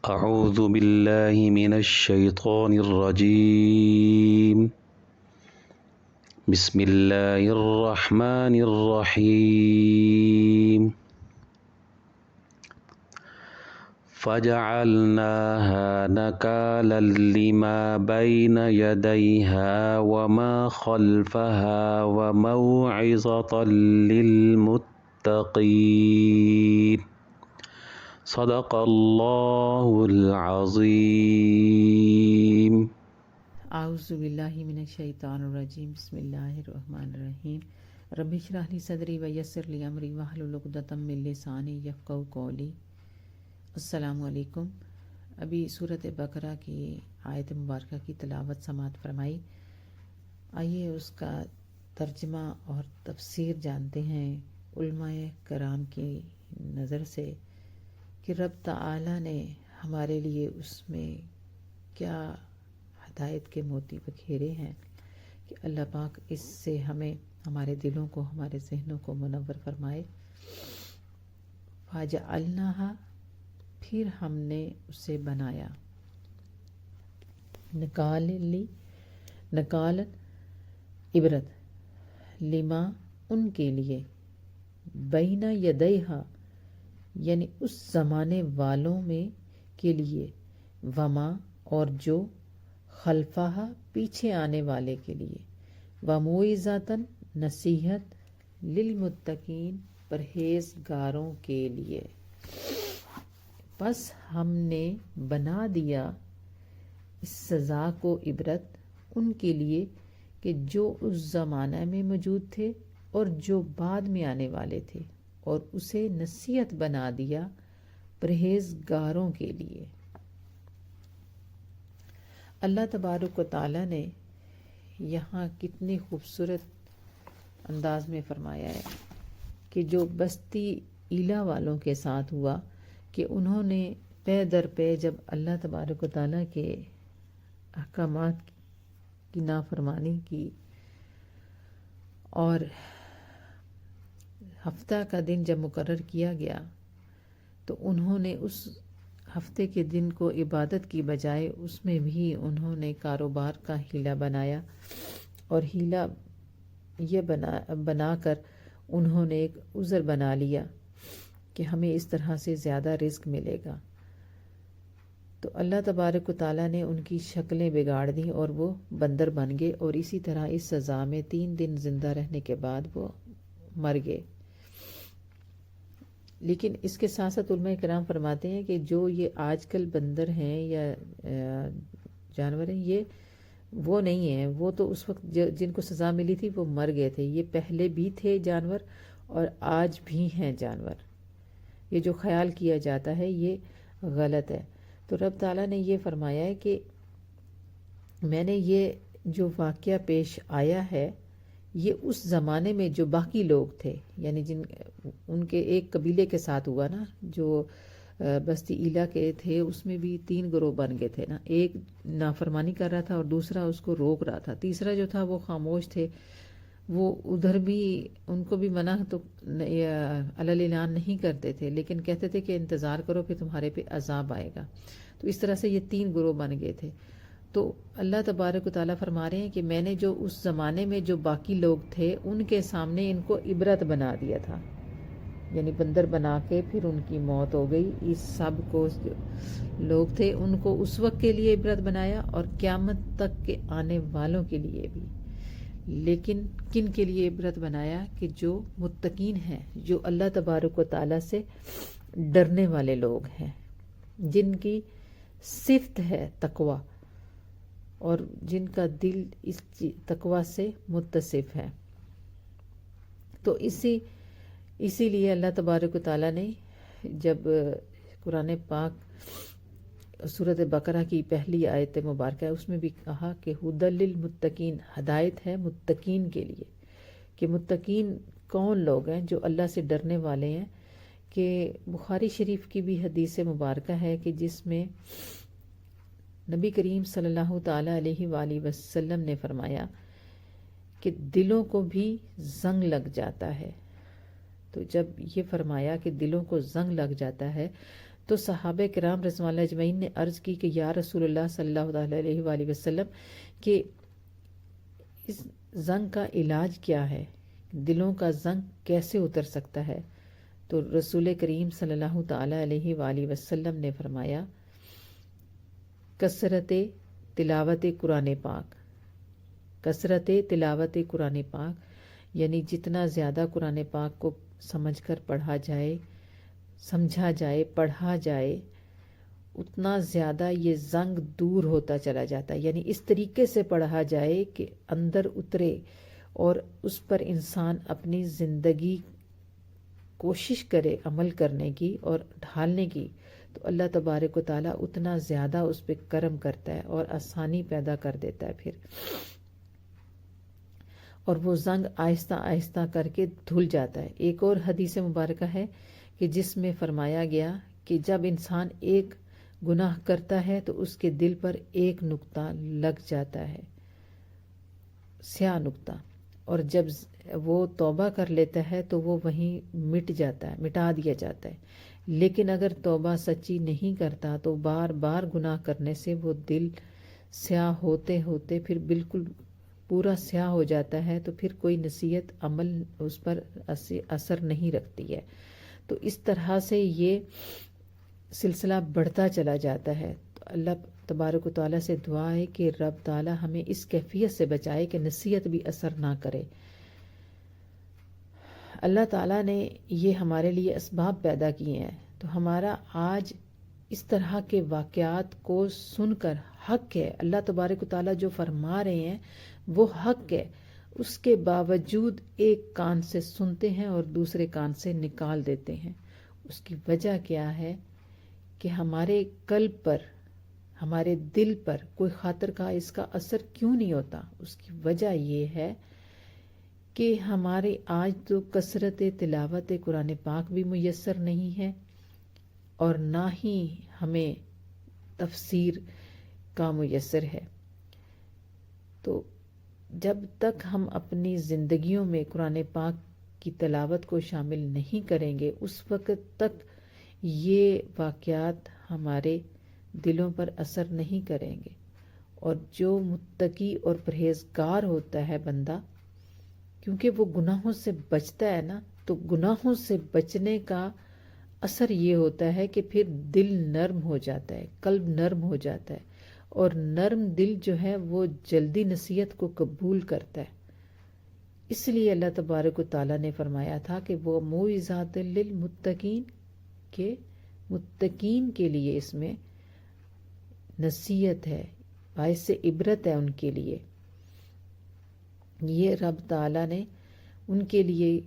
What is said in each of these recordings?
أعوذ بالله من الشيطان الرجيم بسم الله الرحمن الرحيم فجعلناها نكالا لما بين يديها وما خلفها وموعظة للمتقين صدق اللہ العظیم۔ اعوذ باللہ من الشیطان الرجیم، بسم اللہ الرحمن الرحیم۔ رب اشرح لی صدری ویسر لی امری واحلل عقدۃ من لسانی یفقہوا قولی۔ السلام علیکم۔ ابھی سورۃ بقرہ کی آیت مبارکہ کی تلاوت سماعت فرمائی۔ آئیے اس کا ترجمہ اور تفسیر جانتے ہیں علماء کرام کی نظر سے کہ رب تعالیٰ نے ہمارے لیے اس میں کیا ہدایت کے موتی بکھیرے ہیں کہ اللہ پاک اس سے ہمیں ہمارے دلوں کو، ہمارے ذہنوں کو منور فرمائے۔ فَجَعَلْنَاهَا، پھر ہم نے اسے بنایا، نکال عبرت، لما ان کے لیے، بین یدیہا یعنی اس زمانے والوں میں کے لیے، وما اور جو، خلفہا پیچھے آنے والے کے لیے، وموعظۃً نصیحت، للمتقین پرہیزگاروں کے لیے۔ پس ہم نے بنا دیا اس سزا کو عبرت ان کے لیے کہ جو اس زمانہ میں موجود تھے اور جو بعد میں آنے والے تھے، اور اسے نصیحت بنا دیا پرہیزگاروں کے لیے۔ اللہ تبارک و تعالیٰ نے یہاں کتنی خوبصورت انداز میں فرمایا ہے کہ جو بستی ایلا والوں کے ساتھ ہوا کہ انہوں نے پے در پے جب اللہ تبارک و تعالیٰ کے احکامات کی نافرمانی کی اور ہفتہ کا دن جب مقرر کیا گیا تو انہوں نے اس ہفتے کے دن کو عبادت کی بجائے اس میں بھی انہوں نے کاروبار کا ہیلہ بنایا، اور ہیلہ یہ بنا کر انہوں نے ایک عذر بنا لیا کہ ہمیں اس طرح سے زیادہ رزق ملے گا۔ تو اللہ تبارک و تعالیٰ نے ان کی شکلیں بگاڑ دیں اور وہ بندر بن گئے، اور اسی طرح اس سزا میں 3 دن زندہ رہنے کے بعد وہ مر گئے۔ لیکن اس کے ساتھ ساتھ علماء کرام فرماتے ہیں کہ جو یہ آج کل بندر ہیں یا جانور ہیں، یہ وہ نہیں ہیں، وہ تو اس وقت جن کو سزا ملی تھی وہ مر گئے تھے۔ یہ پہلے بھی تھے جانور اور آج بھی ہیں جانور۔ یہ جو خیال کیا جاتا ہے یہ غلط ہے۔ تو رب تعالیٰ نے یہ فرمایا ہے کہ میں نے یہ جو واقعہ پیش آیا ہے یہ اس زمانے میں جو باقی لوگ تھے، یعنی ان کے ایک قبیلے کے ساتھ ہوا نا، جو بستی ایلا کے تھے، اس میں بھی 3 گروہ بن گئے تھے نا۔ ایک نافرمانی کر رہا تھا اور دوسرا اس کو روک رہا تھا، تیسرا جو تھا وہ خاموش تھے، وہ ادھر بھی ان کو بھی منع تو علی اعلان نہیں کرتے تھے، لیکن کہتے تھے کہ انتظار کرو پھر تمہارے پہ عذاب آئے گا۔ تو اس طرح سے یہ 3 گروہ بن گئے تھے۔ تو اللہ تبارک و تعالیٰ فرما رہے ہیں کہ میں نے جو اس زمانے میں جو باقی لوگ تھے ان کے سامنے ان کو عبرت بنا دیا تھا، یعنی بندر بنا کے پھر ان کی موت ہو گئی۔ اس سب کو جو لوگ تھے ان کو اس وقت کے لیے عبرت بنایا اور قیامت تک کے آنے والوں کے لیے بھی۔ لیکن کن کے لیے عبرت بنایا؟ کہ جو متقین ہیں، جو اللہ تبارک و تعالیٰ سے ڈرنے والے لوگ ہیں، جن کی صفت ہے تقوی اور جن کا دل اس تقوی سے متصف ہے۔ تو اسی لیے اللہ تبارک و تعالیٰ نے جب قرآن پاک سورۃ بقرہ کی پہلی آیت مبارکہ ہے اس میں بھی کہا کہ ھدی للمتقین، ہدایت ہے متقین کے لیے۔ کہ متقین کون لوگ ہیں؟ جو اللہ سے ڈرنے والے ہیں۔ کہ بخاری شریف کی بھی حدیث مبارکہ ہے کہ جس میں نبی کریم صلی اللہ تعالیٰ علیہ وآلہ وسلم نے فرمایا کہ دلوں کو بھی زنگ لگ جاتا ہے۔ تو جب یہ فرمایا کہ دلوں کو زنگ لگ جاتا ہے تو صحابہ کرام رضوان اللہ اجمعین نے عرض کی کہ یا رسول اللہ صلی اللہ علیہ وآلہ وسلم کہ اس زنگ کا علاج کیا ہے، دلوں کا زنگ کیسے اتر سکتا ہے؟ تو رسول کریم صلی اللہ تعالیٰ علیہ وآلہ وسلم نے فرمایا کثرت تلاوت قرآن پاک، کثرت تلاوت قرآن پاک، یعنی جتنا زیادہ قرآن پاک کو سمجھ کر پڑھا جائے، سمجھا جائے، پڑھا جائے، اتنا زیادہ یہ زنگ دور ہوتا چلا جاتا ہے۔ یعنی اس طریقے سے پڑھا جائے کہ اندر اترے اور اس پر انسان اپنی زندگی کوشش کرے عمل کرنے کی اور ڈھالنے کی، تو اللہ تبارک و تعالیٰ اتنا زیادہ اس پہ کرم کرتا ہے اور آسانی پیدا کر دیتا ہے پھر، اور وہ زنگ آہستہ آہستہ کر کے دھل جاتا ہے۔ ایک اور حدیث مبارکہ ہے کہ جس میں فرمایا گیا کہ جب انسان ایک گناہ کرتا ہے تو اس کے دل پر ایک نقطہ لگ جاتا ہے، سیاہ نقطہ، اور جب وہ توبہ کر لیتا ہے تو وہ وہیں مٹ جاتا ہے، مٹا دیا جاتا ہے۔ لیکن اگر توبہ سچی نہیں کرتا تو بار بار گناہ کرنے سے وہ دل سیاہ ہوتے ہوتے پھر بالکل پورا سیاہ ہو جاتا ہے، تو پھر کوئی نصیحت عمل اس پر اثر نہیں رکھتی ہے۔ تو اس طرح سے یہ سلسلہ بڑھتا چلا جاتا ہے۔ تو اللہ تبارک و تعالیٰ سے دعا ہے کہ رب تعالیٰ ہمیں اس کیفیت سے بچائے کہ نصیحت بھی اثر نہ کرے۔ اللہ تعالیٰ نے یہ ہمارے لیے اسباب پیدا کیے ہیں، تو ہمارا آج اس طرح کے واقعات کو سن کر حق ہے، اللہ تبارک و تعالیٰ جو فرما رہے ہیں وہ حق ہے، اس کے باوجود ایک کان سے سنتے ہیں اور دوسرے کان سے نکال دیتے ہیں۔ اس کی وجہ کیا ہے کہ ہمارے قلب پر، ہمارے دل پر کوئی خاطر کا اس کا اثر کیوں نہیں ہوتا؟ اس کی وجہ یہ ہے کہ ہمارے آج تو کثرت تلاوت قرآن پاک بھی میسر نہیں ہے، اور نہ ہی ہمیں تفسیر کا میسر ہے۔ تو جب تک ہم اپنی زندگیوں میں قرآن پاک کی تلاوت کو شامل نہیں کریں گے، اس وقت تک یہ واقعات ہمارے دلوں پر اثر نہیں کریں گے۔ اور جو متقی اور پرہیزگار ہوتا ہے بندہ، کیونکہ وہ گناہوں سے بچتا ہے نا، تو گناہوں سے بچنے کا اثر یہ ہوتا ہے کہ پھر دل نرم ہو جاتا ہے، قلب نرم ہو جاتا ہے، اور نرم دل جو ہے وہ جلدی نصیحت کو قبول کرتا ہے۔ اس لیے اللہ تبارک و تعالیٰ نے فرمایا تھا کہ وہ موعظات للمتقین، کہ متقین کے لیے اس میں نصیحت ہے، باعث عبرت ہے ان کے لیے۔ یہ رب تعالیٰ نے ان کے لیے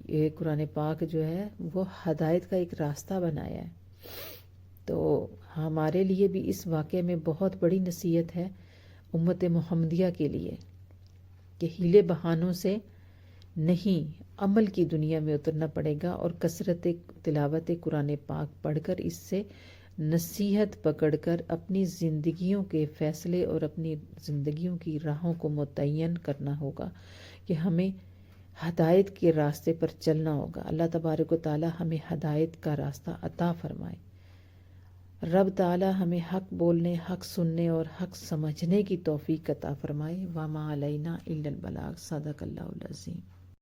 یہ قرآن پاک جو ہے وہ ہدایت کا ایک راستہ بنایا ہے۔ تو ہمارے لیے بھی اس واقعے میں بہت بڑی نصیحت ہے امت محمدیہ کے لیے کہ ہیلے بہانوں سے نہیں، عمل کی دنیا میں اترنا پڑے گا، اور کثرت تلاوت قرآن پاک پڑھ کر اس سے نصیحت پکڑ کر اپنی زندگیوں کے فیصلے اور اپنی زندگیوں کی راہوں کو متعین کرنا ہوگا کہ ہمیں ہدایت کے راستے پر چلنا ہوگا۔ اللہ تبارک و تعالی ہمیں ہدایت کا راستہ عطا فرمائے۔ رب تعالی ہمیں حق بولنے، حق سننے اور حق سمجھنے کی توفیق عطا فرمائے۔ وما علینا الا البلاغ۔ صدق اللہ العظیم۔